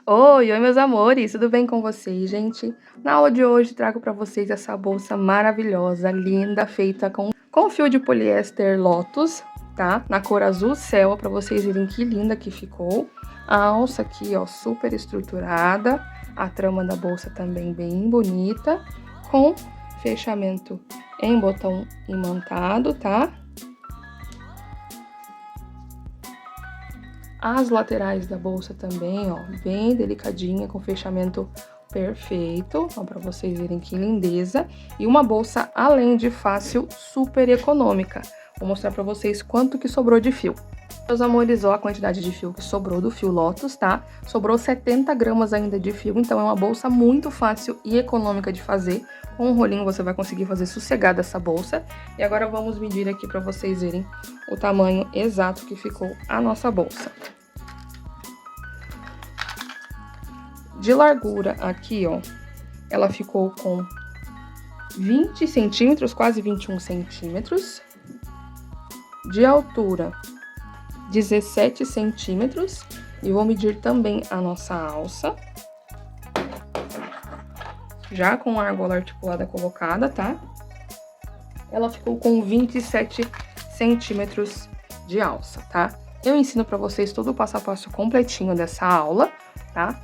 Oi, meus amores, tudo bem com vocês, gente? Na aula de hoje trago para vocês essa bolsa maravilhosa, linda, feita com fio de poliéster Lotus, tá? Na cor azul céu, para vocês verem que linda que ficou. A alça aqui, ó, super estruturada, a trama da bolsa também bem bonita, com fechamento em botão imantado, tá? As laterais da bolsa também, ó, bem delicadinha, com fechamento perfeito, ó, pra vocês verem que lindeza. E uma bolsa, além de fácil, super econômica. Vou mostrar pra vocês quanto que sobrou de fio. Meus amores, ó, a quantidade de fio que sobrou do fio Lotus, tá? Sobrou 70 gramas ainda de fio, então é uma bolsa muito fácil e econômica de fazer. Com um rolinho você vai conseguir fazer sossegada essa bolsa. E agora vamos medir aqui pra vocês verem o tamanho exato que ficou a nossa bolsa. De largura aqui, ó, ela ficou com 20 centímetros, quase 21 centímetros. De altura, 17 centímetros. E vou medir também a nossa alça. Já com a argola articulada colocada, tá? Ela ficou com 27 centímetros de alça, tá? Eu ensino pra vocês todo o passo a passo completinho dessa aula, tá?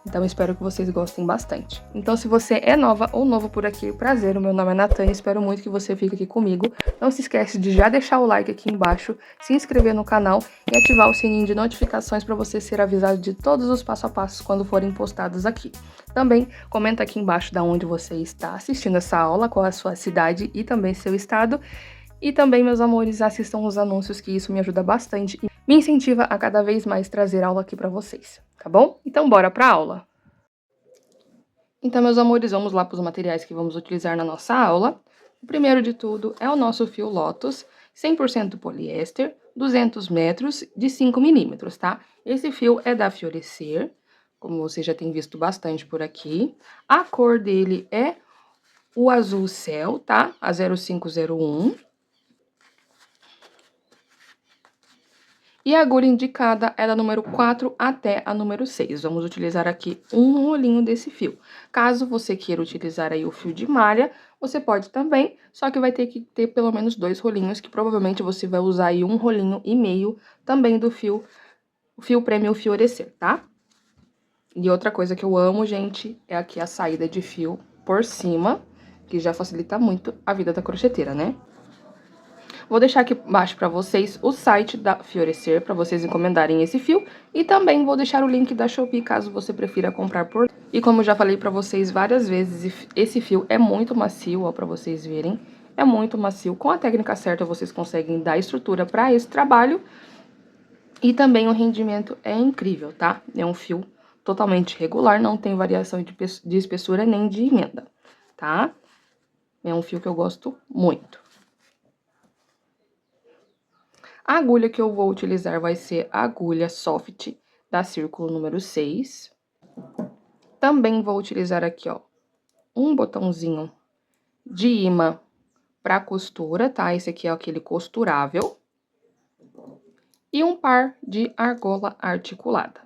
Então, espero que vocês gostem bastante. Então, se você é nova ou novo por aqui, prazer, o meu nome é Natânia, espero muito que você fique aqui comigo. Não se esquece de já deixar o like aqui embaixo, se inscrever no canal e ativar o sininho de notificações para você ser avisado de todos os passo a passos quando forem postados aqui. Também comenta aqui embaixo de onde você está assistindo essa aula, qual é a sua cidade e também seu estado. E também, meus amores, assistam os anúncios, que isso me ajuda bastante e me incentiva a cada vez mais trazer aula aqui para vocês, tá bom? Então, bora pra aula! Então, meus amores, vamos lá para os materiais que vamos utilizar na nossa aula. O primeiro de tudo é o nosso fio Lotus, 100% poliéster, 200 metros de 5 milímetros, tá? Esse fio é da Fiorecer, como você já tem visto bastante por aqui. A cor dele é o azul céu, tá? A 0501. E a agulha indicada é da número 4 até a número 6. Vamos utilizar aqui um rolinho desse fio. Caso você queira utilizar aí o fio de malha, você pode também, só que vai ter que ter pelo menos 2 rolinhos, que provavelmente você vai usar aí um rolinho e meio também do fio, o fio Premium Fiorecer, tá? E outra coisa que eu amo, gente, é aqui a saída de fio por cima, que já facilita muito a vida da crocheteira, né? Vou deixar aqui embaixo para vocês o site da Fiorecer, para vocês encomendarem esse fio. E também vou deixar o link da Shopee, caso você prefira comprar por... E como eu já falei para vocês várias vezes, esse fio é muito macio, ó, para vocês verem. É muito macio. Com a técnica certa, vocês conseguem dar estrutura para esse trabalho. E também o rendimento é incrível, tá? É um fio totalmente regular, não tem variação de espessura nem de emenda, tá? É um fio que eu gosto muito. A agulha que eu vou utilizar vai ser a agulha soft da Círculo número 6. Também vou utilizar aqui, ó, um botãozinho de imã para costura, tá? Esse aqui é aquele costurável. E um par de argola articulada.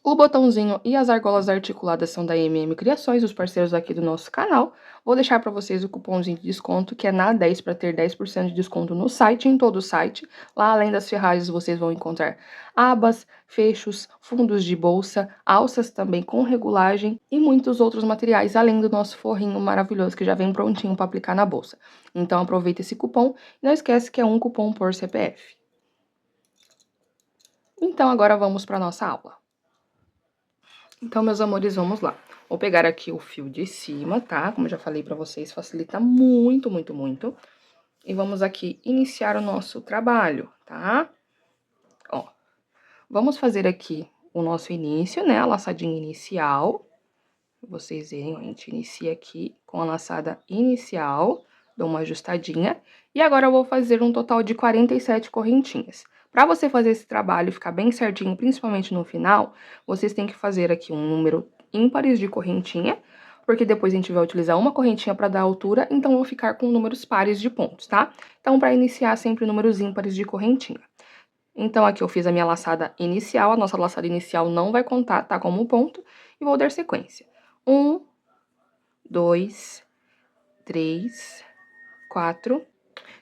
O botãozinho e as argolas articuladas são da MM Criações, os parceiros aqui do nosso canal. Vou deixar para vocês o cupomzinho de desconto, que é NA10, para ter 10% de desconto no site, em todo o site. Lá, além das ferragens, vocês vão encontrar abas, fechos, fundos de bolsa, alças também com regulagem e muitos outros materiais, além do nosso forrinho maravilhoso, que já vem prontinho para aplicar na bolsa. Então, aproveita esse cupom e não esquece que é um cupom por CPF. Então, agora vamos para nossa aula. Então, meus amores, vamos lá. Vou pegar aqui o fio de cima, tá? Como eu já falei pra vocês, facilita muito, muito, muito. E vamos aqui iniciar o nosso trabalho, tá? Ó, vamos fazer aqui o nosso início, né? A laçadinha inicial. Vocês verem, ó, a gente inicia aqui com a laçada inicial, dou uma ajustadinha. E agora eu vou fazer um total de 47 correntinhas. Para você fazer esse trabalho ficar bem certinho, principalmente no final, vocês têm que fazer aqui um número ímpares de correntinha, porque depois a gente vai utilizar uma correntinha para dar altura, então eu vou ficar com números pares de pontos, tá? Então, para iniciar, sempre números ímpares de correntinha. Então, aqui eu fiz a minha laçada inicial, a nossa laçada inicial não vai contar, tá? Como ponto, e vou dar sequência. 1, 2, 3, 4.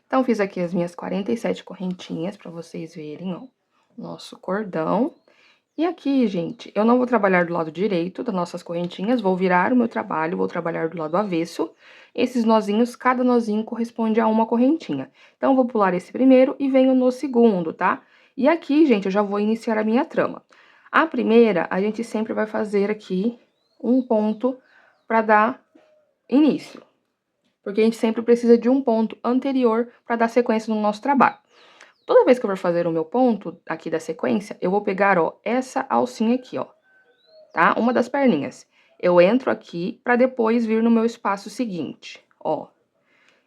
Então, fiz aqui as minhas 47 correntinhas, pra vocês verem, ó, nosso cordão. E aqui, gente, eu não vou trabalhar do lado direito das nossas correntinhas, vou virar o meu trabalho, vou trabalhar do lado avesso. Esses nozinhos, cada nozinho corresponde a uma correntinha. Então, eu vou pular esse primeiro e venho no segundo, tá? E aqui, gente, eu já vou iniciar a minha trama. A primeira, a gente sempre vai fazer aqui um ponto pra dar início. Porque a gente sempre precisa de um ponto anterior pra dar sequência no nosso trabalho. Toda vez que eu for fazer o meu ponto aqui da sequência, eu vou pegar, ó, essa alcinha aqui, ó, tá? Uma das perninhas. Eu entro aqui pra depois vir no meu espaço seguinte, ó.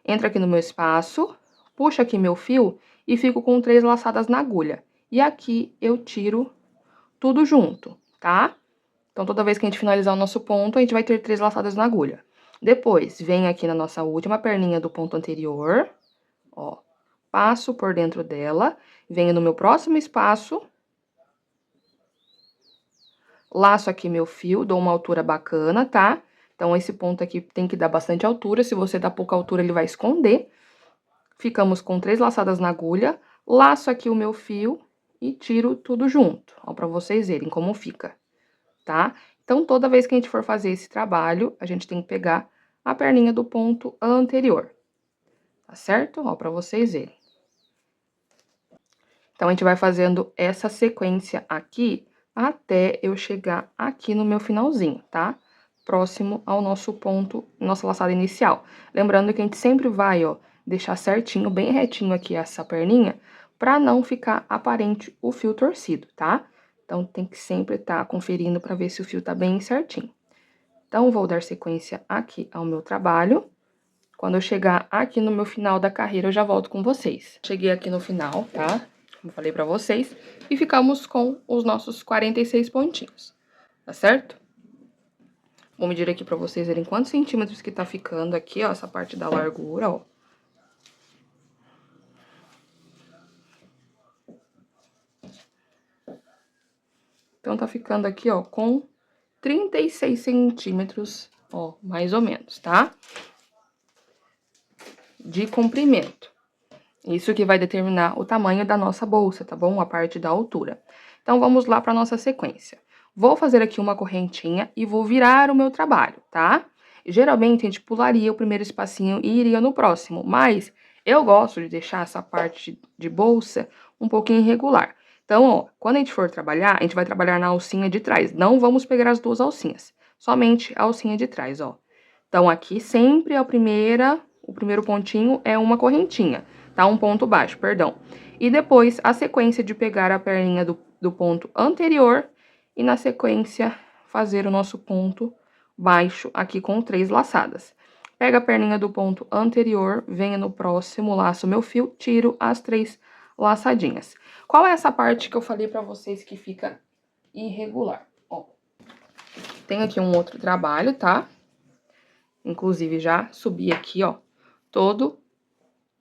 Entro aqui no meu espaço, puxo aqui meu fio e fico com 3 laçadas na agulha. E aqui eu tiro tudo junto, tá? Então, toda vez que a gente finalizar o nosso ponto, a gente vai ter 3 laçadas na agulha. Depois, vem aqui na nossa última perninha do ponto anterior, ó. Passo por dentro dela, venho no meu próximo espaço, laço aqui meu fio, dou uma altura bacana, tá? Então, esse ponto aqui tem que dar bastante altura, se você dá pouca altura, ele vai esconder. Ficamos com 3 laçadas na agulha, laço aqui o meu fio e tiro tudo junto, ó, pra vocês verem como fica, tá? Então, toda vez que a gente for fazer esse trabalho, a gente tem que pegar a perninha do ponto anterior, tá certo? Ó, pra vocês verem. Então, a gente vai fazendo essa sequência aqui até eu chegar aqui no meu finalzinho, tá? Próximo ao nosso ponto, nossa laçada inicial. Lembrando que a gente sempre vai, ó, deixar certinho, bem retinho aqui essa perninha, pra não ficar aparente o fio torcido, tá? Então, tem que sempre estar conferindo pra ver se o fio tá bem certinho. Então, vou dar sequência aqui ao meu trabalho. Quando eu chegar aqui no meu final da carreira, eu já volto com vocês. Cheguei aqui no final, tá? Como falei pra vocês, e ficamos com os nossos 46 pontinhos, tá certo? Vou medir aqui pra vocês verem quantos centímetros que tá ficando aqui, ó, essa parte da largura, ó. Então, tá ficando aqui, ó, com 36 centímetros, ó, mais ou menos, tá? De comprimento. Isso que vai determinar o tamanho da nossa bolsa, tá bom? A parte da altura. Então, vamos lá para nossa sequência. Vou fazer aqui uma correntinha e vou virar o meu trabalho, tá? Geralmente, a gente pularia o primeiro espacinho e iria no próximo, mas eu gosto de deixar essa parte de bolsa um pouquinho irregular. Então, ó, quando a gente for trabalhar, a gente vai trabalhar na alcinha de trás. Não vamos pegar as duas alcinhas, somente a alcinha de trás, ó. Então, aqui sempre o primeiro pontinho é uma correntinha, tá? Um ponto baixo, perdão. E depois, a sequência de pegar a perninha do ponto anterior e, na sequência, fazer o nosso ponto baixo aqui com 3 laçadas. Pega a perninha do ponto anterior, venho no próximo, laço meu fio, tiro as 3 laçadinhas. Qual é essa parte que eu falei pra vocês que fica irregular? Ó, tem aqui um outro trabalho, tá? Inclusive, já subi aqui, ó, todo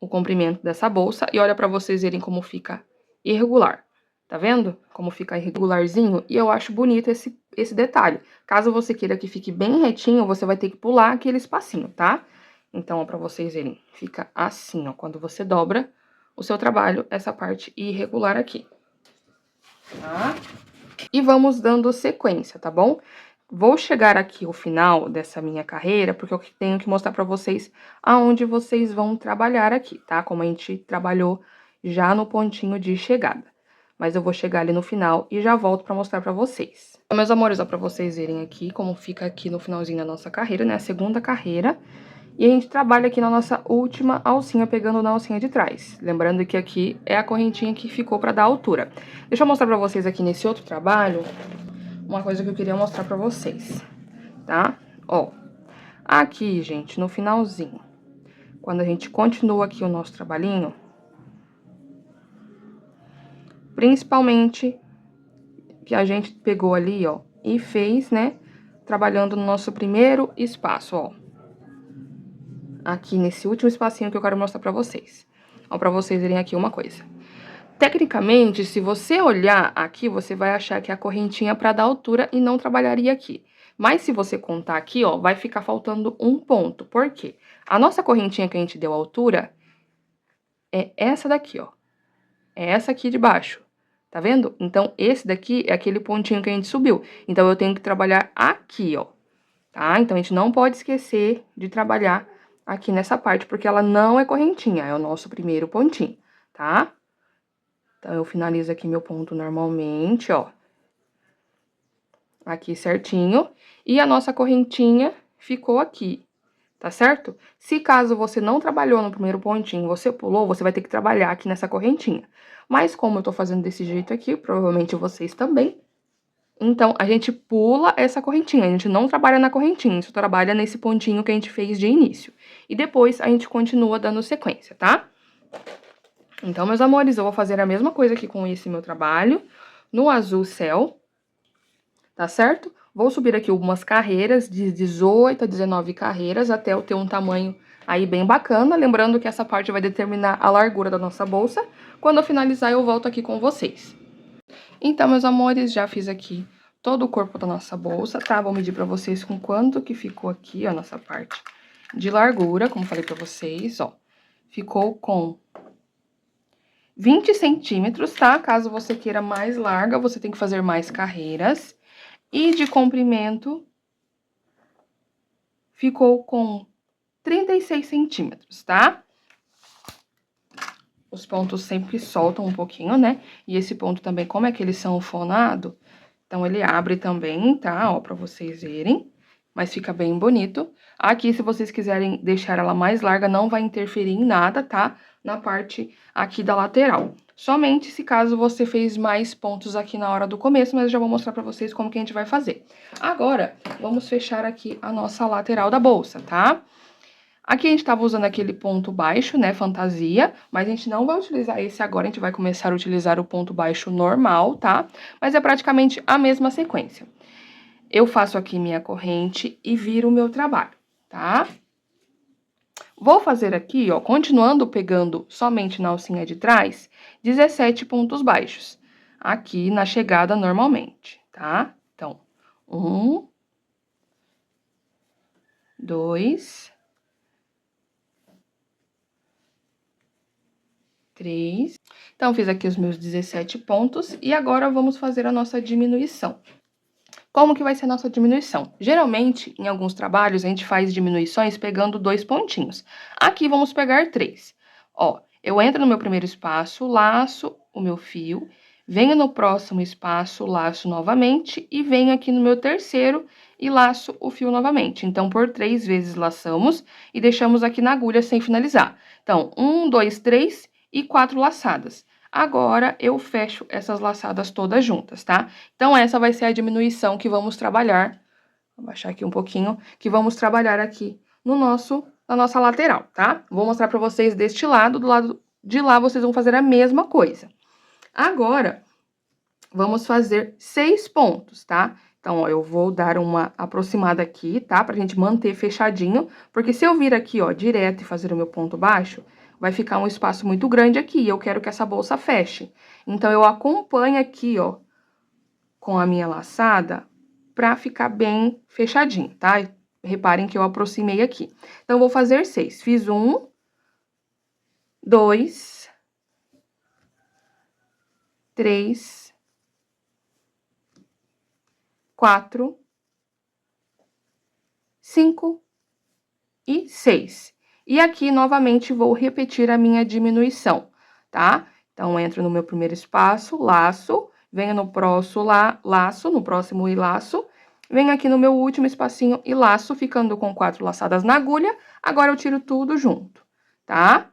o comprimento dessa bolsa. E olha pra vocês verem como fica irregular. Tá vendo? Como fica irregularzinho. E eu acho bonito esse detalhe. Caso você queira que fique bem retinho, você vai ter que pular aquele espacinho, tá? Então, ó, pra vocês verem, fica assim, ó. Quando você dobra o seu trabalho, essa parte irregular aqui. Tá? E vamos dando sequência, tá bom? Vou chegar aqui ao final dessa minha carreira, porque eu tenho que mostrar pra vocês aonde vocês vão trabalhar aqui, tá? Como a gente trabalhou já no pontinho de chegada. Mas eu vou chegar ali no final e já volto pra mostrar pra vocês. Então, meus amores, ó, pra vocês verem aqui como fica aqui no finalzinho da nossa carreira, né? A segunda carreira. E a gente trabalha aqui na nossa última alcinha, pegando na alcinha de trás. Lembrando que aqui é a correntinha que ficou pra dar altura. Deixa eu mostrar pra vocês aqui nesse outro trabalho uma coisa que eu queria mostrar pra vocês, tá? Ó, aqui, gente, no finalzinho, quando a gente continua aqui o nosso trabalhinho, principalmente que a gente pegou ali, ó, e fez, né, trabalhando no nosso primeiro espaço, ó. Aqui nesse último espacinho que eu quero mostrar pra vocês. Ó, pra vocês verem aqui uma coisa. Tecnicamente, se você olhar aqui, você vai achar que é a correntinha para dar altura e não trabalharia aqui. Mas se você contar aqui, ó, vai ficar faltando um ponto. Por quê? A nossa correntinha que a gente deu altura é essa daqui, ó. É essa aqui de baixo. Tá vendo? Então, esse daqui é aquele pontinho que a gente subiu. Então, eu tenho que trabalhar aqui, ó. Tá? Então, a gente não pode esquecer de trabalhar aqui nessa parte, porque ela não é correntinha, é o nosso primeiro pontinho, tá? Então, eu finalizo aqui meu ponto normalmente, ó. Aqui certinho. E a nossa correntinha ficou aqui, tá certo? Se caso você não trabalhou no primeiro pontinho, você pulou, você vai ter que trabalhar aqui nessa correntinha. Mas como eu tô fazendo desse jeito aqui, provavelmente vocês também, então a gente pula essa correntinha, a gente não trabalha na correntinha, só trabalha nesse pontinho que a gente fez de início. E depois a gente continua dando sequência, tá? Então, meus amores, eu vou fazer a mesma coisa aqui com esse meu trabalho, no azul céu, tá certo? Vou subir aqui algumas carreiras, de 18 a 19 carreiras, até eu ter um tamanho aí bem bacana. Lembrando que essa parte vai determinar a largura da nossa bolsa. Quando eu finalizar, eu volto aqui com vocês. Então, meus amores, já fiz aqui todo o corpo da nossa bolsa, tá? Vou medir pra vocês com quanto que ficou aqui, ó, nossa parte de largura, como falei pra vocês, ó. Ficou com 20 centímetros, tá? Caso você queira mais larga, você tem que fazer mais carreiras. E de comprimento, ficou com 36 centímetros, tá? Os pontos sempre soltam um pouquinho, né? E esse ponto também, como é que eles são fonados, então ele abre também, tá? Ó, pra vocês verem. Mas fica bem bonito. Aqui, se vocês quiserem deixar ela mais larga, não vai interferir em nada, tá? Na parte aqui da lateral. Somente se caso você fez mais pontos aqui na hora do começo, mas eu já vou mostrar pra vocês como que a gente vai fazer. Agora, vamos fechar aqui a nossa lateral da bolsa, tá? Aqui a gente tava usando aquele ponto baixo, né, fantasia, mas a gente não vai utilizar esse agora, a gente vai começar a utilizar o ponto baixo normal, tá? Mas é praticamente a mesma sequência. Eu faço aqui minha corrente e viro o meu trabalho, tá? Vou fazer aqui, ó, continuando pegando somente na alcinha de trás, 17 pontos baixos. Aqui na chegada normalmente, tá? Então, 1, 2, 3. Então, fiz aqui os meus 17 pontos e agora vamos fazer a nossa diminuição. Como que vai ser a nossa diminuição? Geralmente, em alguns trabalhos, a gente faz diminuições pegando 2 pontinhos. Aqui, vamos pegar 3. Ó, eu entro no meu primeiro espaço, laço o meu fio, venho no próximo espaço, laço novamente, e venho aqui no meu terceiro e laço o fio novamente. Então, por 3 vezes laçamos e deixamos aqui na agulha sem finalizar. Então, 1, 2, 3 e 4 laçadas. Agora, eu fecho essas laçadas todas juntas, tá? Então, essa vai ser a diminuição que vamos trabalhar. Vou baixar aqui um pouquinho, que vamos trabalhar aqui na nossa lateral, tá? Vou mostrar pra vocês deste lado, do lado de lá vocês vão fazer a mesma coisa. Agora, vamos fazer 6 pontos, tá? Então, ó, eu vou dar uma aproximada aqui, tá? Pra gente manter fechadinho, porque se eu vir aqui, ó, direto e fazer o meu ponto baixo, vai ficar um espaço muito grande aqui, e eu quero que essa bolsa feche. Então, eu acompanho aqui, ó, com a minha laçada, pra ficar bem fechadinho, tá? Reparem que eu aproximei aqui. Então, eu vou fazer 6. Fiz 1, 2, 3, 4, 5 e 6. E aqui, novamente, vou repetir a minha diminuição, tá? Então, entro no meu primeiro espaço, laço, venho no próximo, laço, no próximo e laço, venho aqui no meu último espacinho e laço, ficando com 4 laçadas na agulha. Agora, eu tiro tudo junto, tá?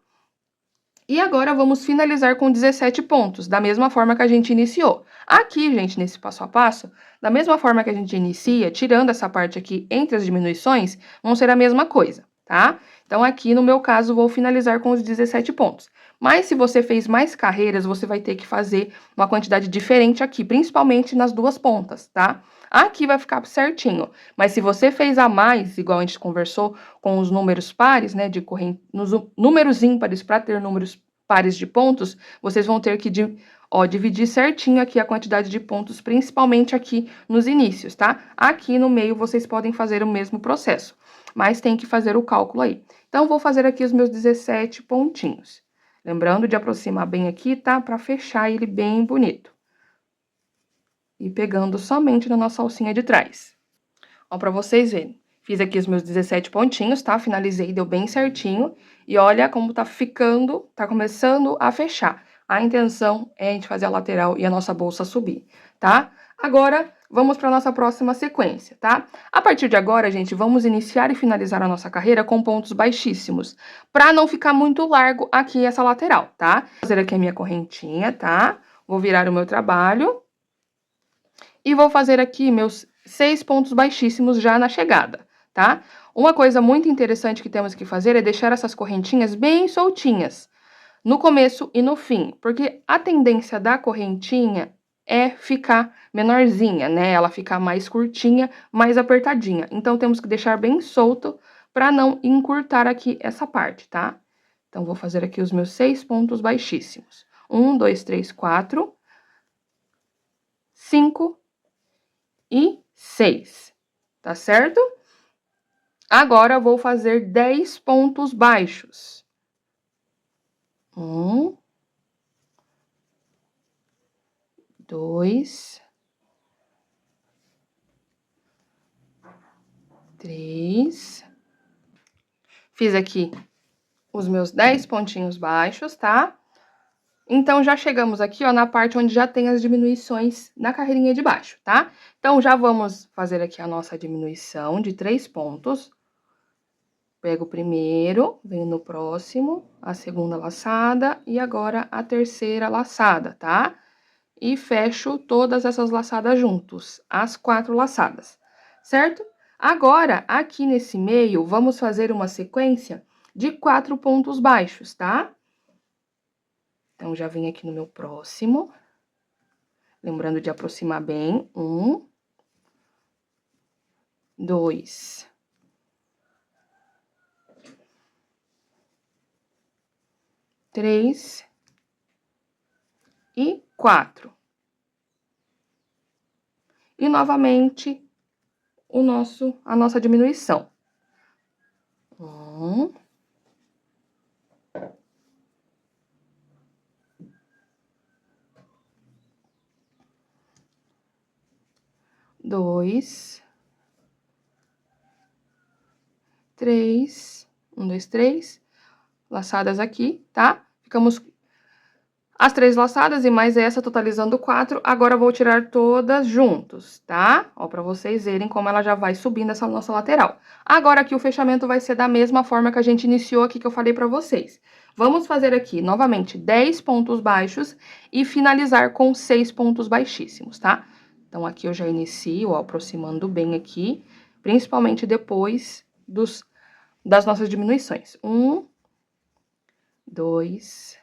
E agora, vamos finalizar com 17 pontos, da mesma forma que a gente iniciou. Aqui, gente, nesse passo a passo, da mesma forma que a gente inicia, tirando essa parte aqui entre as diminuições, vão ser a mesma coisa, tá? Então, aqui, no meu caso, vou finalizar com os 17 pontos. Mas, se você fez mais carreiras, você vai ter que fazer uma quantidade diferente aqui, principalmente nas duas pontas, tá? Aqui vai ficar certinho, mas se você fez a mais, igual a gente conversou com os números pares, né, nos números ímpares para ter números pares de pontos, vocês vão ter que dividir certinho aqui a quantidade de pontos, principalmente aqui nos inícios, tá? Aqui no meio vocês podem fazer o mesmo processo, mas tem que fazer o cálculo aí. Então, vou fazer aqui os meus 17 pontinhos. Lembrando de aproximar bem aqui, tá? Pra fechar ele bem bonito. E pegando somente na nossa alcinha de trás. Ó, pra vocês verem. Fiz aqui os meus 17 pontinhos, tá? Finalizei, deu bem certinho. E olha como tá ficando, tá começando a fechar. A intenção é a gente fazer a lateral e a nossa bolsa subir, tá? Agora, vamos para nossa próxima sequência, tá? A partir de agora, gente, vamos iniciar e finalizar a nossa carreira com pontos baixíssimos, para não ficar muito largo aqui essa lateral, tá? Vou fazer aqui a minha correntinha, tá? Vou virar o meu trabalho e vou fazer aqui meus 6 pontos baixíssimos já na chegada, tá? Uma coisa muito interessante que temos que fazer é deixar essas correntinhas bem soltinhas, no começo e no fim, porque a tendência da correntinha é ficar menorzinha, né? Ela ficar mais curtinha, mais apertadinha. Então, temos que deixar bem solto para não encurtar aqui essa parte, tá? Então, vou fazer aqui os meus 6 pontos baixíssimos. 1, 2, 3, 4, 5 e 6, tá certo? Agora, vou fazer 10 pontos baixos. 1, 2, 3. Fiz aqui os meus 10 pontinhos baixos, tá? Então, já chegamos aqui, ó, na parte onde já tem as diminuições na carreirinha de baixo, tá? Então, já vamos fazer aqui a nossa diminuição de 3 pontos. Pego o primeiro, venho no próximo, a segunda laçada e agora a terceira laçada, tá? E fecho todas essas laçadas juntos, as 4 laçadas, certo? Agora, aqui nesse meio, vamos fazer uma sequência de 4 pontos baixos, tá? Então, já venho aqui no meu próximo, lembrando de aproximar bem. 1, 2, 3 e 4. E, novamente, a nossa diminuição. 1, 2, 3, 1, 2, 3, laçadas aqui, tá? Ficamos as 3 laçadas e mais essa, totalizando 4. Agora, vou tirar todas juntos, tá? Ó, pra vocês verem como ela já vai subindo essa nossa lateral. Agora, aqui o fechamento vai ser da mesma forma que a gente iniciou aqui, que eu falei pra vocês. Vamos fazer aqui, novamente, 10 pontos baixos e finalizar com 6 pontos baixíssimos, tá? Então, aqui eu já inicio, ó, aproximando bem aqui, principalmente depois das nossas diminuições. 1, 2,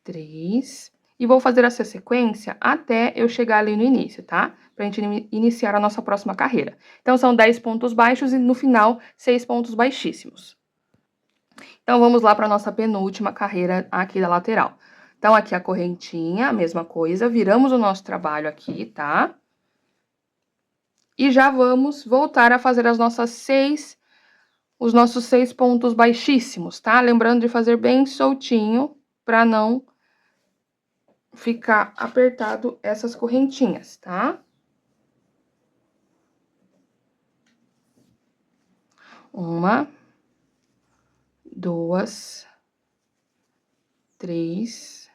3, e vou fazer essa sequência até eu chegar ali no início, tá? Pra gente iniciar a nossa próxima carreira. Então, são 10 pontos baixos e no final, 6 pontos baixíssimos. Então, vamos lá pra nossa penúltima carreira aqui da lateral. Então, aqui a correntinha, a mesma coisa, viramos o nosso trabalho aqui, tá? E já vamos voltar a fazer os nossos 6 pontos baixíssimos, tá? Lembrando de fazer bem soltinho, pra não ficar apertado essas correntinhas, tá? 1, 2, 3,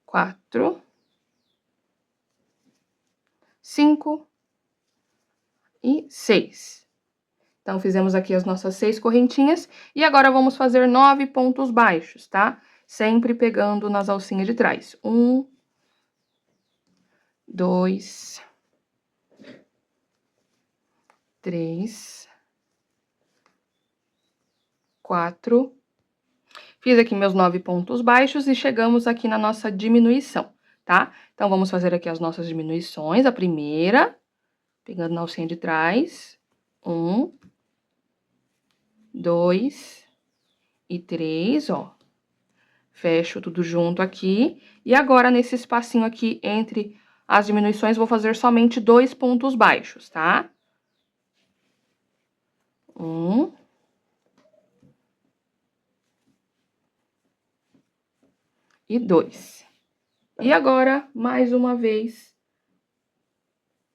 4, 5 e 6. Então, fizemos aqui as nossas 6 correntinhas e agora vamos fazer 9 pontos baixos, tá? Sempre pegando nas alcinhas de trás. 1, 2, 3, 4. Fiz aqui meus 9 pontos baixos e chegamos aqui na nossa diminuição, tá? Então, vamos fazer aqui as nossas diminuições. A primeira, pegando na alcinha de trás. 1, 2 e 3, ó. Fecho tudo junto aqui. E agora, nesse espacinho aqui entre as diminuições, vou fazer somente 2 pontos baixos, tá? 1. E 2. E agora, mais uma vez,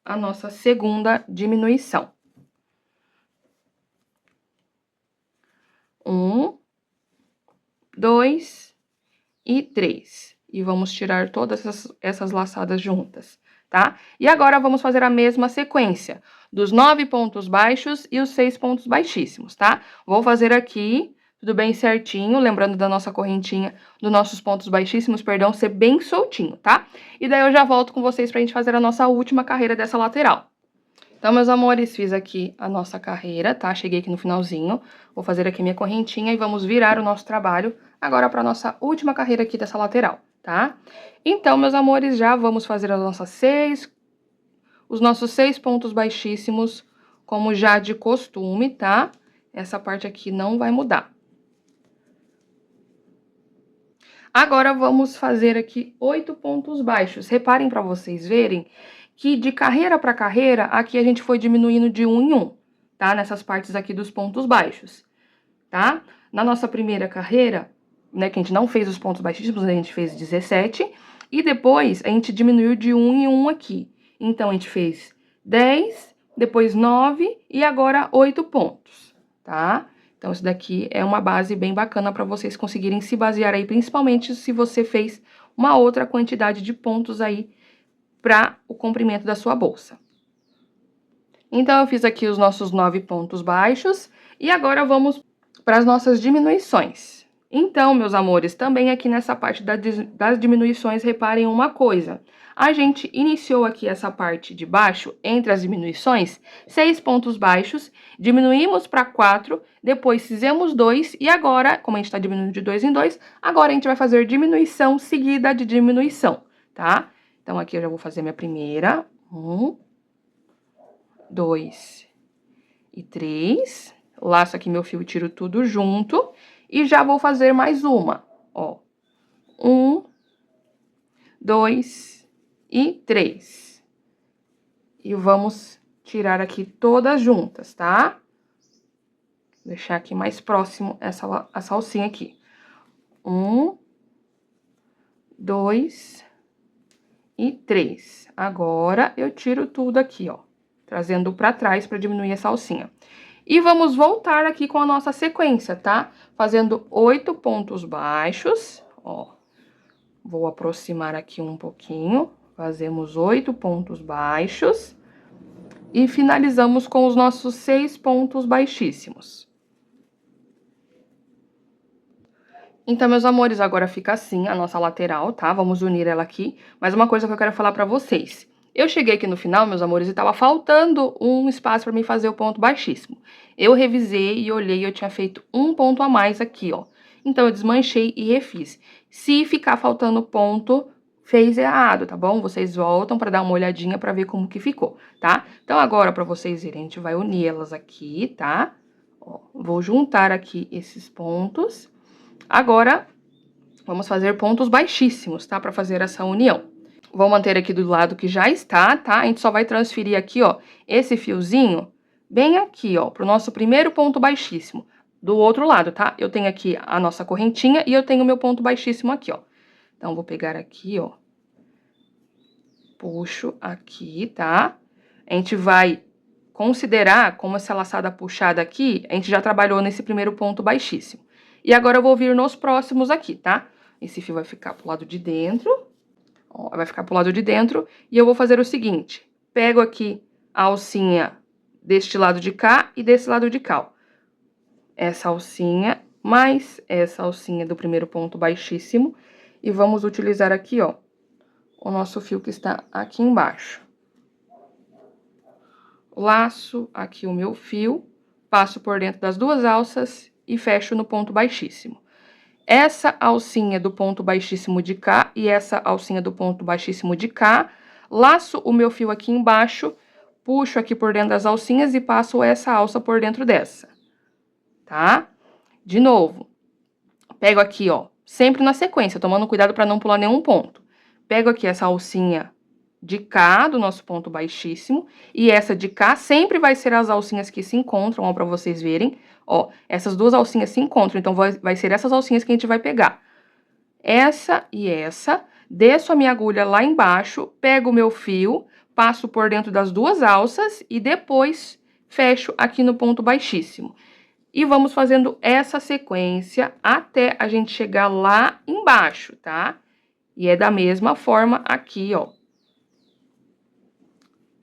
a nossa segunda diminuição. 1, 2 e 3. E vamos tirar todas essas laçadas juntas, tá? E agora, vamos fazer a mesma sequência dos 9 pontos baixos e os 6 pontos baixíssimos, tá? Vou fazer aqui, tudo bem certinho, lembrando da nossa correntinha, dos nossos pontos baixíssimos, perdão, ser bem soltinho, tá? E daí eu já volto com vocês pra gente fazer a nossa última carreira dessa lateral. Então, meus amores, fiz aqui a nossa carreira, tá? Cheguei aqui no finalzinho, vou fazer aqui minha correntinha e vamos virar o nosso trabalho agora para nossa última carreira aqui dessa lateral, tá? Então, meus amores, já vamos fazer os nossos 6 pontos baixíssimos, como já de costume, tá? Essa parte aqui não vai mudar. Agora, vamos fazer aqui 8 pontos baixos. Reparem para vocês verem que de carreira para carreira, aqui a gente foi diminuindo de 1 em 1, tá? Nessas partes aqui dos pontos baixos, tá? Na nossa primeira carreira, né, que a gente não fez os pontos baixíssimos, a gente fez 17, e depois a gente diminuiu de 1 em 1 aqui. Então, a gente fez 10, depois 9 e agora 8 pontos, tá? Então, isso daqui é uma base bem bacana para vocês conseguirem se basear aí, principalmente se você fez uma outra quantidade de pontos aí para o comprimento da sua bolsa. Então, eu fiz aqui os nossos 9 pontos baixos e agora vamos para as nossas diminuições. Então, meus amores, também aqui nessa parte das diminuições, reparem uma coisa. A gente iniciou aqui essa parte de baixo, entre as diminuições, 6 pontos baixos, diminuímos para 4, depois fizemos 2, e agora, como a gente está diminuindo de 2 em 2, agora a gente vai fazer diminuição seguida de diminuição, tá? Então, aqui eu já vou fazer minha primeira. 1, 2 e 3. Laço aqui meu fio e tiro tudo junto. E já vou fazer mais uma, ó. 1, 2 e 3. E vamos tirar aqui todas juntas, tá? Vou deixar aqui mais próximo a salsinha aqui. 1, 2 e 3. Agora, eu tiro tudo aqui, ó, trazendo pra trás pra diminuir a salsinha. E vamos voltar aqui com a nossa sequência, tá? Fazendo 8 pontos baixos, ó. Vou aproximar aqui um pouquinho. Fazemos 8 pontos baixos. E finalizamos com os nossos 6 pontos baixíssimos. Então, meus amores, agora fica assim a nossa lateral, tá? Vamos unir ela aqui. Mas uma coisa que eu quero falar pra vocês. Eu cheguei aqui no final, meus amores, e tava faltando um espaço pra mim fazer o ponto baixíssimo. Eu revisei e olhei e eu tinha feito um ponto a mais aqui, ó. Então, eu desmanchei e refiz. Se ficar faltando ponto, fez errado, tá bom? Vocês voltam pra dar uma olhadinha pra ver como que ficou, tá? Então, agora, pra vocês verem, a gente vai unir elas aqui, tá? Ó, vou juntar aqui esses pontos. Agora, vamos fazer pontos baixíssimos, tá? Pra fazer essa união. Vou manter aqui do lado que já está, tá? A gente só vai transferir aqui, ó, esse fiozinho bem aqui, ó, pro nosso primeiro ponto baixíssimo. Do outro lado, tá? Eu tenho aqui a nossa correntinha e eu tenho o meu ponto baixíssimo aqui, ó. Então, vou pegar aqui, ó. Puxo aqui, tá? A gente vai considerar como essa laçada puxada aqui, a gente já trabalhou nesse primeiro ponto baixíssimo. E agora eu vou vir nos próximos aqui, tá? Esse fio vai ficar pro lado de dentro. Ó, vai ficar pro lado de dentro. E eu vou fazer o seguinte. Pego aqui a alcinha deste lado de cá e desse lado de cá, ó. Essa alcinha mais essa alcinha do primeiro ponto baixíssimo. E vamos utilizar aqui, ó, o nosso fio que está aqui embaixo. Laço aqui o meu fio, passo por dentro das duas alças e fecho no ponto baixíssimo. Essa alcinha do ponto baixíssimo de cá e essa alcinha do ponto baixíssimo de cá, laço o meu fio aqui embaixo, puxo aqui por dentro das alcinhas e passo essa alça por dentro dessa, tá? De novo, Pego aqui, ó, sempre na sequência, tomando cuidado para não pular nenhum ponto. Pego aqui essa alcinha de cá, do nosso ponto baixíssimo, e essa de cá sempre vai ser as alcinhas que se encontram, ó, pra vocês verem. Ó, essas duas alcinhas se encontram, então vai ser essas alcinhas que a gente vai pegar. Essa e essa, desço a minha agulha lá embaixo, pego o meu fio, passo por dentro das duas alças e depois fecho aqui no ponto baixíssimo. E vamos fazendo essa sequência até a gente chegar lá embaixo, tá? E é da mesma forma aqui, ó,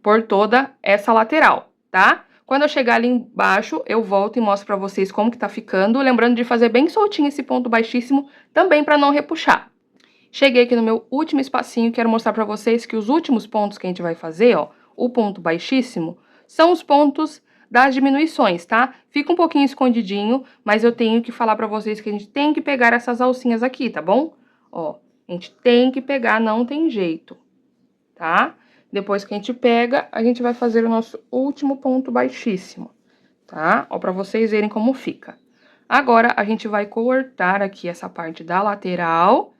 por toda essa lateral, tá? Quando eu chegar ali embaixo, eu volto e mostro pra vocês como que tá ficando, lembrando de fazer bem soltinho esse ponto baixíssimo, também pra não repuxar. Cheguei aqui no meu último espacinho, quero mostrar pra vocês que os últimos pontos que a gente vai fazer, ó, o ponto baixíssimo, são os pontos das diminuições, tá? Fica um pouquinho escondidinho, mas eu tenho que falar pra vocês que a gente tem que pegar essas alcinhas aqui, tá bom? Ó, a gente tem que pegar, não tem jeito, tá? Depois que a gente pega, a gente vai fazer o nosso último ponto baixíssimo, tá? Ó, pra vocês verem como fica. Agora, a gente vai cortar aqui essa parte da lateral,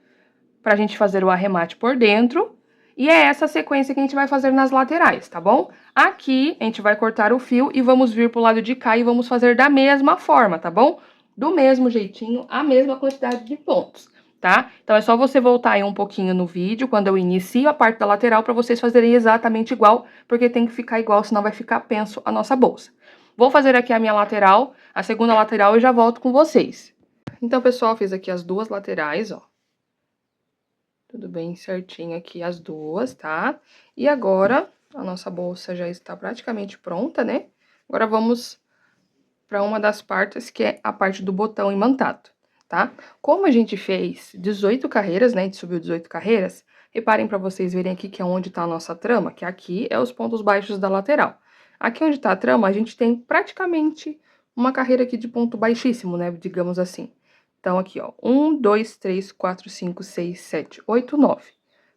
pra gente fazer o arremate por dentro. E é essa sequência que a gente vai fazer nas laterais, tá bom? Aqui, a gente vai cortar o fio e vamos vir pro lado de cá e vamos fazer da mesma forma, tá bom? Do mesmo jeitinho, a mesma quantidade de pontos, tá? Então, é só você voltar aí um pouquinho no vídeo, quando eu inicio a parte da lateral, pra vocês fazerem exatamente igual, porque tem que ficar igual, senão vai ficar penso a nossa bolsa. Vou fazer aqui a minha lateral, a segunda lateral, e já volto com vocês. Então, pessoal, fiz aqui as duas laterais, ó. Tudo bem certinho aqui as duas, tá? E agora, a nossa bolsa já está praticamente pronta, né? Agora vamos para uma das partes, que é a parte do botão imantado, tá? Como a gente fez 18 carreiras, né? A gente subiu 18 carreiras, reparem para vocês verem aqui que é onde tá a nossa trama, que aqui é os pontos baixos da lateral. Aqui onde tá a trama, a gente tem praticamente uma carreira aqui de ponto baixíssimo, né? Digamos assim. Então, aqui, ó, 1, 2, 3, 4, 5, 6, 7, 8, 9.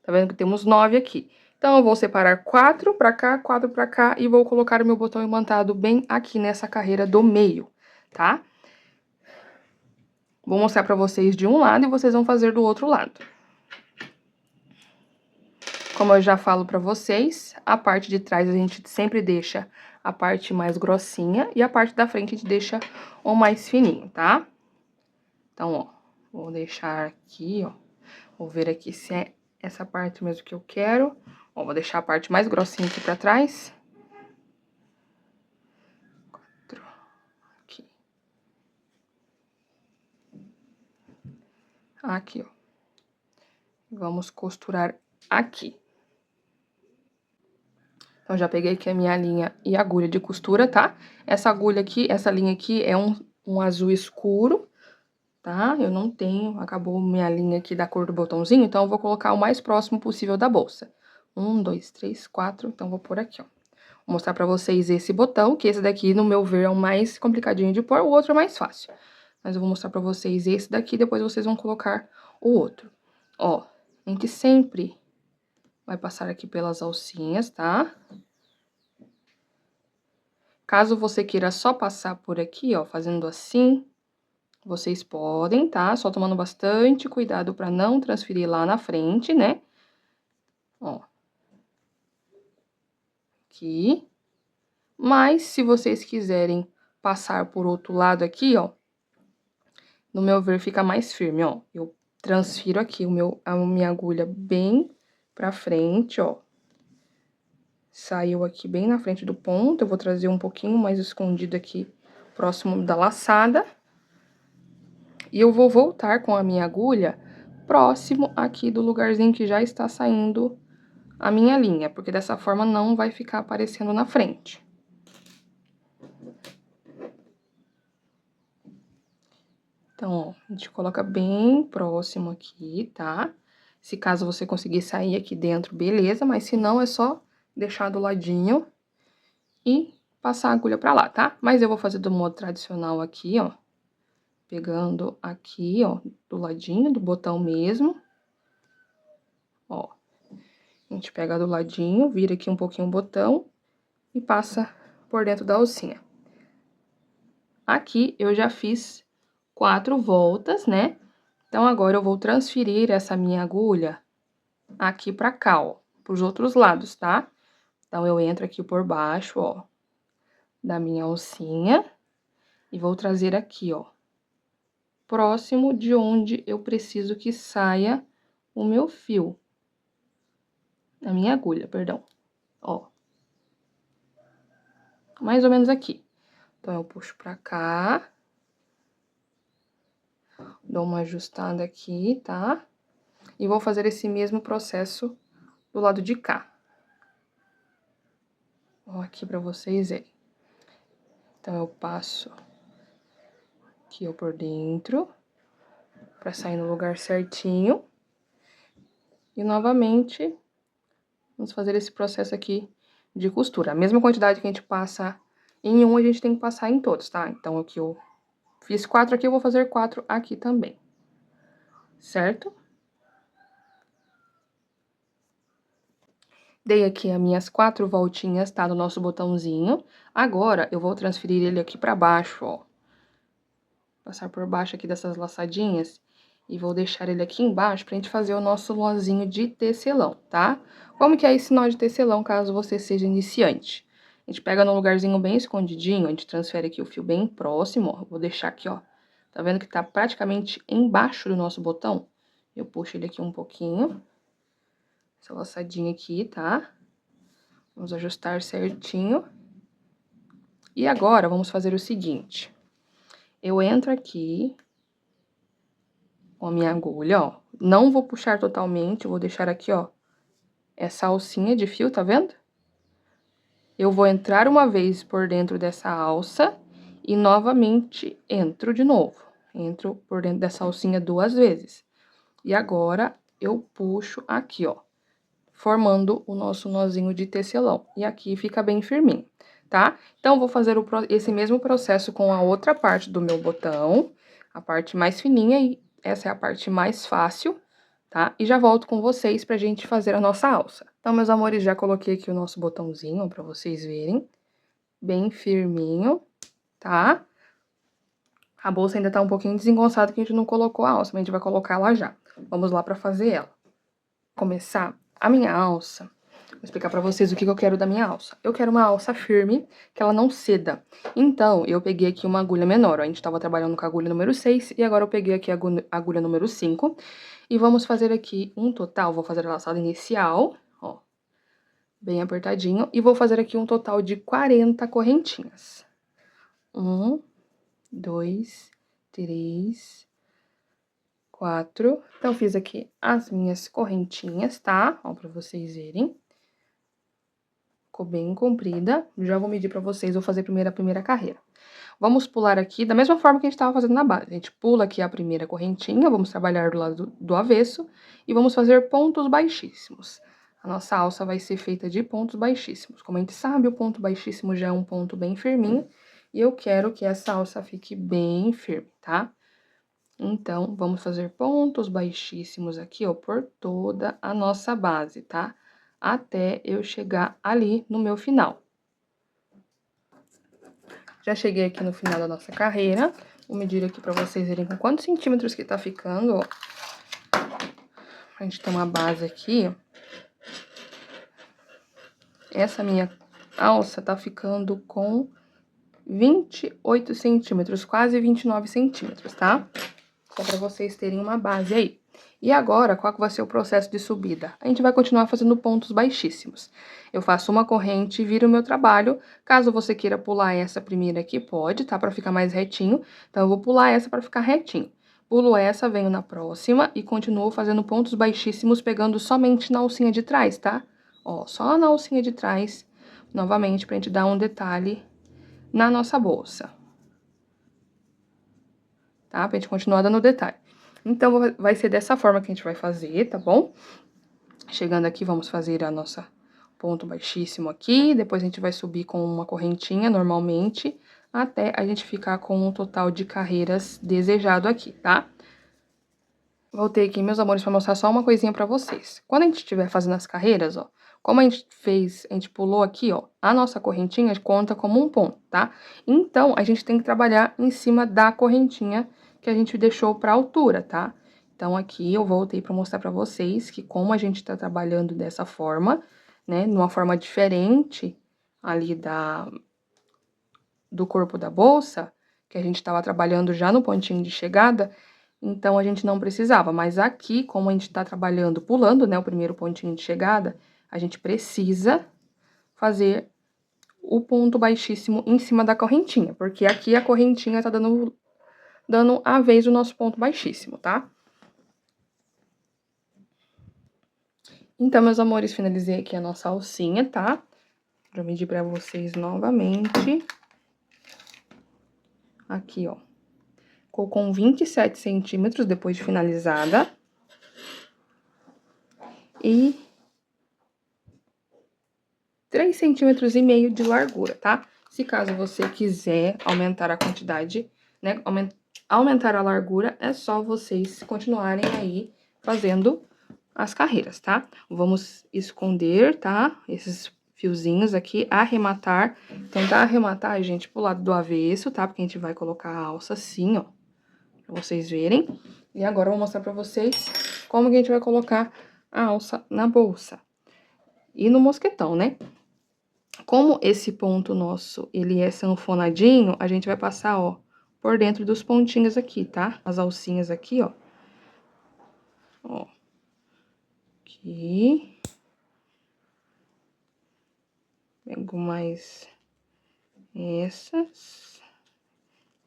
Tá vendo que temos 9 aqui? Então, eu vou separar 4 pra cá, 4 pra cá e vou colocar o meu botão imantado bem aqui nessa carreira do meio, tá? Vou mostrar pra vocês de um lado e vocês vão fazer do outro lado. Como eu já falo pra vocês, a parte de trás a gente sempre deixa a parte mais grossinha e a parte da frente a gente deixa o mais fininho, tá? Então, ó, vou deixar aqui, ó, vou ver aqui se é essa parte mesmo que eu quero. Ó, vou deixar a parte mais grossinha aqui pra trás. 4, aqui. Aqui, ó. Vamos costurar aqui. Então, já peguei aqui a minha linha e agulha de costura, tá? Essa agulha aqui, essa linha aqui é um azul escuro, tá? Eu não tenho, acabou minha linha aqui da cor do botãozinho, então eu vou colocar o mais próximo possível da bolsa. 1, 2, 3, 4, então vou pôr aqui, ó. Vou mostrar pra vocês esse botão, que esse daqui, no meu ver, é o mais complicadinho de pôr, o outro é mais fácil. Mas eu vou mostrar pra vocês esse daqui, depois vocês vão colocar o outro. Ó, a gente sempre vai passar aqui pelas alcinhas, tá? Caso você queira só passar por aqui, ó, fazendo assim, vocês podem, tá? Só tomando bastante cuidado pra não transferir lá na frente, né? Ó. Aqui. Mas, se vocês quiserem passar por outro lado aqui, ó, no meu ver, fica mais firme, ó. Eu transfiro aqui a minha agulha bem pra frente, ó. Saiu aqui bem na frente do ponto, eu vou trazer um pouquinho mais escondido aqui, próximo da laçada. E eu vou voltar com a minha agulha próximo aqui do lugarzinho que já está saindo a minha linha, porque dessa forma não vai ficar aparecendo na frente. Então, ó, a gente coloca bem próximo aqui, tá? Se caso você conseguir sair aqui dentro, beleza, mas se não, é só deixar do ladinho e passar a agulha pra lá, tá? Mas eu vou fazer do modo tradicional aqui, ó, pegando aqui, ó, do ladinho do botão mesmo. Ó, a gente pega do ladinho, vira aqui um pouquinho o botão e passa por dentro da alcinha. Aqui eu já fiz 4 voltas, né? Então, agora eu vou transferir essa minha agulha aqui pra cá, ó, pros outros lados, tá? Então, eu entro aqui por baixo, ó, da minha alcinha e vou trazer aqui, ó, próximo de onde eu preciso que saia o meu fio. A minha agulha, perdão. Ó. Mais ou menos aqui. Então, eu puxo pra cá. Dou uma ajustada aqui, tá? E vou fazer esse mesmo processo do lado de cá. Ó, aqui pra vocês verem. Então, eu passo aqui, ó, por dentro, pra sair no lugar certinho. E, novamente, vamos fazer esse processo aqui de costura. A mesma quantidade que a gente passa em um, a gente tem que passar em todos, tá? Então, aqui eu fiz 4 aqui, eu vou fazer 4 aqui também. Certo? Dei aqui as minhas 4 voltinhas, tá? No nosso botãozinho. Agora, eu vou transferir ele aqui pra baixo, ó. Passar por baixo aqui dessas laçadinhas. E vou deixar ele aqui embaixo pra gente fazer o nosso nozinho de tecelão, tá? Como que é esse nó de tecelão, caso você seja iniciante? A gente pega num lugarzinho bem escondidinho, a gente transfere aqui o fio bem próximo, ó. Vou deixar aqui, ó. Tá vendo que tá praticamente embaixo do nosso botão? Eu puxo ele aqui um pouquinho. Essa laçadinha aqui, tá? Vamos ajustar certinho. E agora, vamos fazer o seguinte. Eu entro aqui com a minha agulha, ó. Não vou puxar totalmente, vou deixar aqui, ó, essa alcinha de fio, tá vendo? Eu vou entrar uma vez por dentro dessa alça e novamente entro de novo. Entro por dentro dessa alcinha 2 vezes. E agora, eu puxo aqui, ó, formando o nosso nozinho de tecelão. E aqui fica bem firminho, tá? Então, vou fazer esse mesmo processo com a outra parte do meu botão, a parte mais fininha, e essa é a parte mais fácil, tá? E já volto com vocês pra gente fazer a nossa alça. Então, meus amores, já coloquei aqui o nosso botãozinho pra vocês verem, bem firminho, tá? A bolsa ainda tá um pouquinho desengonçada, que a gente não colocou a alça, mas a gente vai colocar ela já. Vamos lá pra fazer ela. Começar a minha alça, vou explicar pra vocês o que eu quero da minha alça. Eu quero uma alça firme, que ela não ceda. Então, eu peguei aqui uma agulha menor, ó. A gente tava trabalhando com a agulha número 6, e agora eu peguei aqui a agulha número 5. E vamos fazer aqui um total, vou fazer a laçada inicial, ó, bem apertadinho. E vou fazer aqui um total de 40 correntinhas. 1, 2, 3... 4. Então, fiz aqui as minhas correntinhas, tá? Ó, pra vocês verem. Ficou bem comprida. Já vou medir pra vocês, vou fazer primeiro a primeira carreira. Vamos pular aqui, da mesma forma que a gente tava fazendo na base. A gente pula aqui a primeira correntinha, vamos trabalhar do lado do avesso e vamos fazer pontos baixíssimos. A nossa alça vai ser feita de pontos baixíssimos. Como a gente sabe, o ponto baixíssimo já é um ponto bem firminho e eu quero que essa alça fique bem firme, tá? Então, vamos fazer pontos baixíssimos aqui, ó, por toda a nossa base, tá? Até eu chegar ali no meu final. Já cheguei aqui no final da nossa carreira. Vou medir aqui pra vocês verem com quantos centímetros que tá ficando, ó. A gente tem uma base aqui, ó. Essa minha alça tá ficando com 28 centímetros, quase 29 centímetros, tá? Só pra vocês terem uma base aí. E agora, qual que vai ser o processo de subida? A gente vai continuar fazendo pontos baixíssimos. Eu faço uma corrente e viro o meu trabalho. Caso você queira pular essa primeira aqui, pode, tá? Pra ficar mais retinho. Então, eu vou pular essa pra ficar retinho. Pulo essa, venho na próxima e continuo fazendo pontos baixíssimos, pegando somente na alcinha de trás, tá? Ó, só na alcinha de trás, novamente, pra gente dar um detalhe na nossa bolsa. Tá? Pra gente continuar dando detalhe. Então, vai ser dessa forma que a gente vai fazer, tá bom? Chegando aqui, vamos fazer a nossa ponto baixíssimo aqui, depois a gente vai subir com uma correntinha, normalmente, até a gente ficar com um total de carreiras desejado aqui, tá? Voltei aqui, meus amores, pra mostrar só uma coisinha pra vocês. Quando a gente estiver fazendo as carreiras, ó, como a gente pulou aqui, ó, a nossa correntinha conta como um ponto, tá? Então, a gente tem que trabalhar em cima da correntinha que a gente deixou pra altura, tá? Então, aqui eu voltei para mostrar para vocês que como a gente tá trabalhando dessa forma, né, numa forma diferente ali do corpo da bolsa, que a gente tava trabalhando já no pontinho de chegada, então a gente não precisava. Mas aqui, como a gente tá trabalhando pulando, né, o primeiro pontinho de chegada, a gente precisa fazer o ponto baixíssimo em cima da correntinha, porque aqui a correntinha tá dando a vez do nosso ponto baixíssimo, tá? Então, meus amores, finalizei aqui a nossa alcinha, tá? Pra medir pra vocês novamente. Aqui, ó. Ficou com 27 centímetros depois de finalizada. E 3,5 centímetros de largura, tá? Se caso você quiser aumentar a quantidade, né, aumentar a largura, é só vocês continuarem aí fazendo as carreiras, tá? Vamos esconder, tá? Esses fiozinhos aqui, arrematar. Tentar arrematar, gente, pro lado do avesso, tá? Porque a gente vai colocar a alça assim, ó. Pra vocês verem. E agora eu vou mostrar pra vocês como que a gente vai colocar a alça na bolsa. E no mosquetão, né? Como esse ponto nosso, ele é sanfonadinho, a gente vai passar, ó, por dentro dos pontinhos aqui, tá? As alcinhas aqui, ó. Ó. Aqui. Pego mais essas.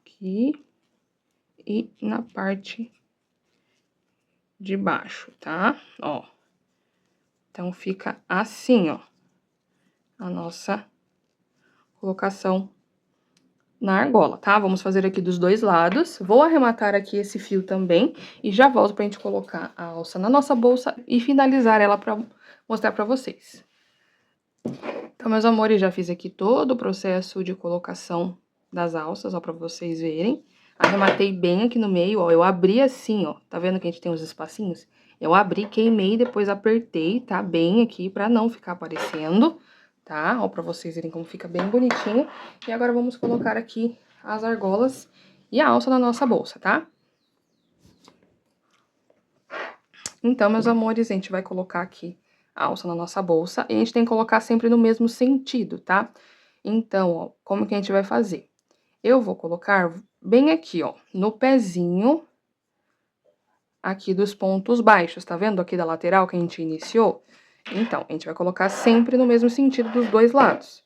Aqui. E na parte de baixo, tá? Ó. Então, fica assim, ó. A nossa colocação na argola, tá? Vamos fazer aqui dos dois lados. Vou arrematar aqui esse fio também e já volto pra gente colocar a alça na nossa bolsa e finalizar ela pra mostrar pra vocês. Então, meus amores, já fiz aqui todo o processo de colocação das alças, ó, pra vocês verem. Arrematei bem aqui no meio, ó, eu abri assim, ó, tá vendo que a gente tem os espacinhos? Eu abri, queimei, depois apertei, tá? Bem aqui, pra não ficar aparecendo, tá? Ó, pra vocês verem como fica bem bonitinho. E agora vamos colocar aqui as argolas e a alça na nossa bolsa, tá? Então, meus amores, a gente vai colocar aqui a alça na nossa bolsa e a gente tem que colocar sempre no mesmo sentido, tá? Então, ó, como que a gente vai fazer? Eu vou colocar bem aqui, ó, no pezinho aqui dos pontos baixos, tá vendo? Aqui da lateral que a gente iniciou. Então, a gente vai colocar sempre no mesmo sentido dos dois lados.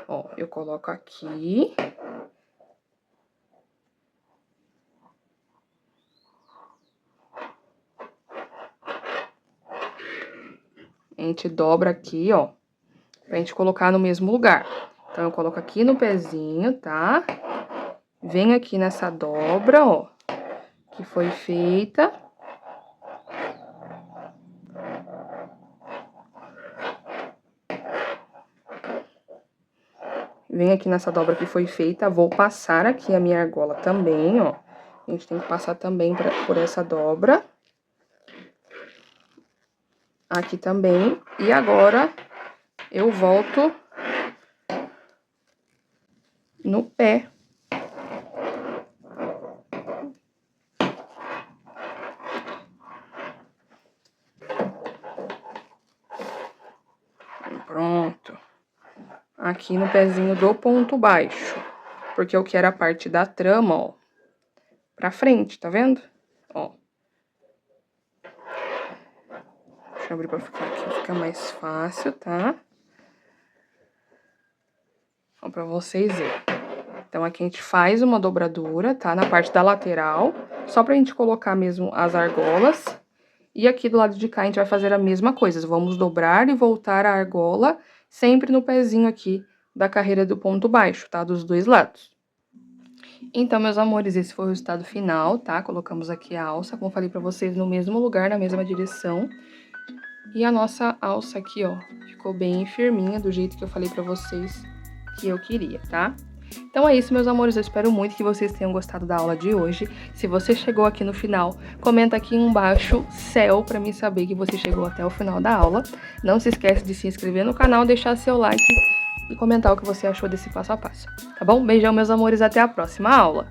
Ó, eu coloco aqui. A gente dobra aqui, ó, pra gente colocar no mesmo lugar. Então, eu coloco aqui no pezinho, tá? Venho aqui nessa dobra, ó, que foi feita. Venho aqui nessa dobra que foi feita, vou passar aqui a minha argola também, ó. A gente tem que passar também por essa dobra. Aqui também. E agora, eu volto no pé. Pronto. Aqui no pezinho do ponto baixo. Porque eu quero a parte da trama, ó, pra frente, tá vendo? Ó. Deixa eu abrir pra ficar aqui, fica mais fácil, tá? Ó, pra vocês verem. Então, aqui a gente faz uma dobradura, tá? Na parte da lateral, só pra gente colocar mesmo as argolas. E aqui do lado de cá a gente vai fazer a mesma coisa. Vamos dobrar e voltar a argola sempre no pezinho aqui da carreira do ponto baixo, tá? Dos dois lados. Então, meus amores, esse foi o resultado final, tá? Colocamos aqui a alça, como eu falei pra vocês, no mesmo lugar, na mesma direção. E a nossa alça aqui, ó, ficou bem firminha, do jeito que eu falei pra vocês que eu queria, tá? Então é isso, meus amores, eu espero muito que vocês tenham gostado da aula de hoje. Se você chegou aqui no final, comenta aqui embaixo céu pra mim saber que você chegou até o final da aula. Não se esquece de se inscrever no canal, deixar seu like e comentar o que você achou desse passo a passo, tá bom? Beijão, meus amores, até a próxima aula!